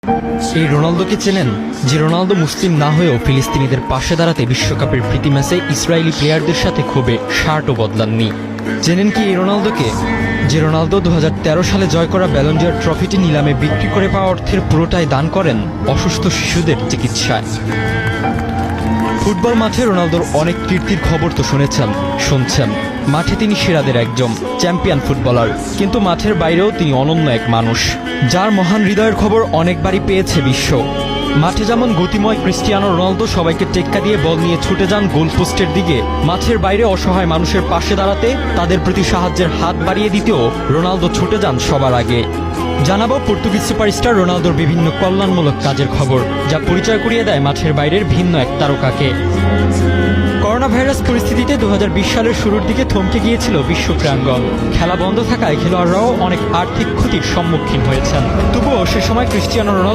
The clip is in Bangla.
এই রোনালদোকে চেনেন, যে রোনালদো মুসলিম না হয়েও ফিলিস্তিনিদের পাশে দাঁড়াতে বিশ্বকাপের প্রীতি ম্যাচে ইসরায়েলি প্লেয়ারদের সাথে ক্ষোভে শার্টও বদলাননি। চেনেন কি এই রোনালদোকে, যে রোনালদো 2013 সালে জয় করা ব্যালন ডি'অর ট্রফিটি নিলামে বিক্রি করে পাওয়া অর্থের পুরোটাই দান করেন অসুস্থ শিশুদের চিকিৎসায়। ফুটবল মাঠে রোনালদোর অনেক কীর্তির খবর তো শুনছেন। মাঠে তিনি সেরাদের একজন, চ্যাম্পিয়ন ফুটবলার, কিন্তু মাঠের বাইরেও তিনি অনন্য এক মানুষ, যার মহান হৃদয়ের খবর অনেকবারই পেয়েছে বিশ্ব। মাঠে যেমন গতিময় ক্রিস্টিয়ানো রোনালদো সবাইকে টেক্কা দিয়ে বল নিয়ে ছুটে যান গোলপোস্টের দিকে, মাঠের বাইরে অসহায় মানুষের পাশে দাঁড়াতে, তাদের প্রতি সাহায্যের হাত বাড়িয়ে দিতেও রোনালদো ছুটে যান সবার আগে। জানাবো পর্তুগিজ সুপারস্টার রোনালদোর বিভিন্ন কল্যাণমূলক কাজের খবর, যা পরিচয় করিয়ে দেয় মাঠের বাইরের ভিন্ন এক তারকাকে। করোনা ভাইরাস পরিস্থিতিতে 2020 সালের শুরুর দিকে থমকে গিয়েছিল বিশ্ব ক্রীড়াঙ্গন। খেলা বন্ধ থাকায় খেলোয়াড়রাও অনেক আর্থিক ক্ষতির সম্মুখীন হয়েছেন। তবুও সে সময় ক্রিস্টিয়ানো রোনালদো